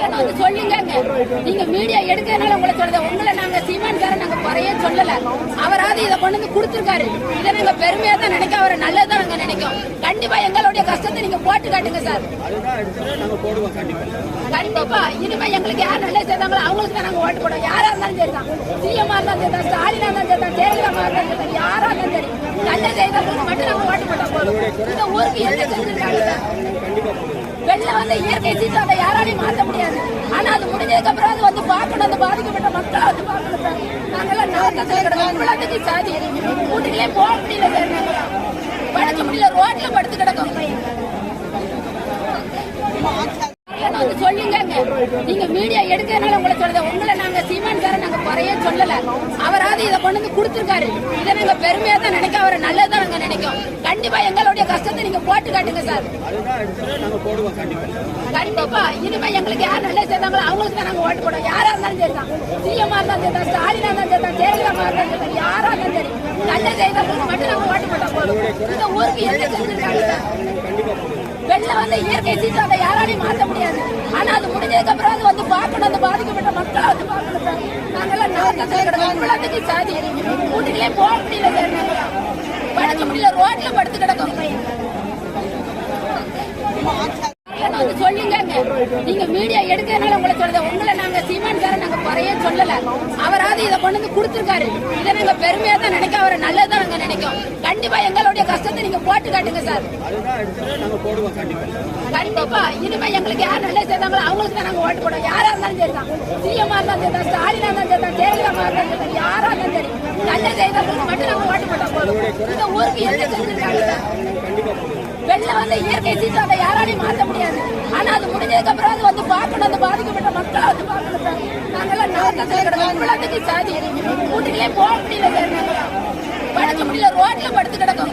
வந்து சொல்லுங்க. நீங்க மீடியா எடுக்கிறதுனால உங்களை சொல்றேன். உங்களை நாங்க சீமான் சார் நாங்க குறைய சொல்லல. அவராவது இதை கொண்டு வந்து கொடுத்துருக்காரு. இதை நாங்க பெருமையா தான் நினைக்க, அவரை நல்லதான் நாங்க நினைக்கும். கண்டிப்பா எங்களுடைய கஷ்டத்தை நீங்க போட்டு காட்டுங்க சார். கண்டிப்பா இனிமே எங்களுக்கு யார் நல்லது செய்தாங்களோ அவங்களுக்கு தான் நாங்க ஓட்டு போடுவோம். யாரா இருந்தாலும் சரிதான், சிஎம் இருந்தாலும் சரிதான், ஸ்டாலினா இருந்தாலும் சரிதான், ஜெயலலிதா இருந்தாலும் சரி, யாரா இருந்தாலும் சரி, நல்ல செய்தவங்களுக்கு மட்டும் நாங்க ஓட்டு போட்டா போதும். இந்த ஊருக்கு என்ன செஞ்சிருக்காங்க சார்? வெள்ளம் வந்து இயற்கை சீற்றம், அதை யாராலையும் மாற்ற முடியாது. ஆனா அது முடிஞ்சதுக்கு அப்புறம் அது வந்து பார்க்கணும், அந்த பாதிக்கப்பட்ட மக்களை வந்து பார்க்கணும் சார். நாங்கெல்லாம் நாட்டத்தில் கிடக்கும் சாதி வீட்டுக்குள்ளே போக முடியல சார். நாங்களாம் படுக்க முடியல, ரோட்ல படுத்து கிடக்கும். வந்து சொல்லுங்க. நீங்க மீடியா எடுக்கிறதுனால உங்களை சொல்றேன். உங்களை நாங்க சீமான் சார் நாங்க குறைய சொல்லல. அவராவது இதை கொண்டு வந்து கொடுத்துருக்காரு. இதை நாங்க பெருமையா தான் நினைக்க, அவரை நல்லதான் நாங்க நினைக்கும். கண்டிப்பா எங்களுடைய கஷ்டத்தை நீங்க போட்டு காட்டுங்க சார். கண்டிப்பா இனிமே எங்களுக்கு யார் நல்லது செய்தாங்களோ அவங்களுக்கு தான் நாங்க ஓட்டு போடுவோம். யாரா இருந்தாலும் சரிதான், சிஎம் இருந்தாலும் சரிதான், ஸ்டாலினா இருந்தாலும் சரிதான், ஜெயலலிதா இருந்தாலும் சரி, யாரா இருந்தாலும் சரி, நல்ல செய்தவங்களுக்கு மட்டும் நாங்க ஓட்டு போட்டா போதும். இந்த ஊருக்கு என்ன செஞ்சிருக்காங்க சார்? வெள்ளம் வந்து இயற்கை சீற்றம், அதை யாராலையும் மாற்ற முடியாது. ஆனா அது முடிஞ்சதுக்கு அப்புறம் அது வந்து பார்க்கணும், அந்த பாதிக்கப்பட்ட மக்களை வந்து பார்க்கணும் சார். நாங்கெல்லாம் நாட்டத்தில் கிடக்கும் சாதி வீட்டுக்குள்ளே போக முடியல சார். நாங்களாம் படுக்க முடியல, ரோட்ல படுத்து கிடக்கும். வந்து சொல்லுங்க. நீங்க மீடியா எடுக்கிறதுனால உங்களை சொல்றேன். உங்களை நாங்க சீமான் சார் நாங்க குறைய சொல்லல. அவராவது இதை கொண்டு வந்து கொடுத்துருக்காரு. இதை நாங்க பெருமையா தான் நினைக்க, அவரை நல்லதான் நாங்க நினைக்கும். கண்டிப்பா எங்களுடைய கஷ்டத்தை நீங்க போட்டு காட்டுங்க சார். கண்டிப்பா இனிமே எங்களுக்கு யார் நல்லது செய்தாங்களோ அவங்களுக்கு தான் நாங்க ஓட்டு போடுவோம். யாரா இருந்தாலும் சரிதான், சிஎம் இருந்தாலும் சரிதான், ஸ்டாலினா இருந்தாலும் சரிதான், ஜெயலலிதா இருந்தாலும் சரி, யாரா இருந்தாலும் சரி, நல்ல செய்தவங்களுக்கு மட்டும் நாங்க ஓட்டு போட்டா போதும். இந்த ஊருக்கு என்ன செஞ்சிருக்காங்க சார்? வெள்ளம் வந்து இயற்கை சீற்றம், அதை யாராலையும் மாற்ற முடியாது. ஆனா அது முடிஞ்சதுக்கு அப்புறம் அது வந்து பார்க்கணும், அந்த பாதிக்கப்பட்ட மக்களை வந்து பார்க்கணும் சார். நாங்கெல்லாம் நாட்டத்தில் கிடக்கும் சாதி வீட்டுக்குள்ளே போக முடியல சார். நாங்களாம் படுக்க முடியல, ரோட்ல படுத்து கிடக்கும்.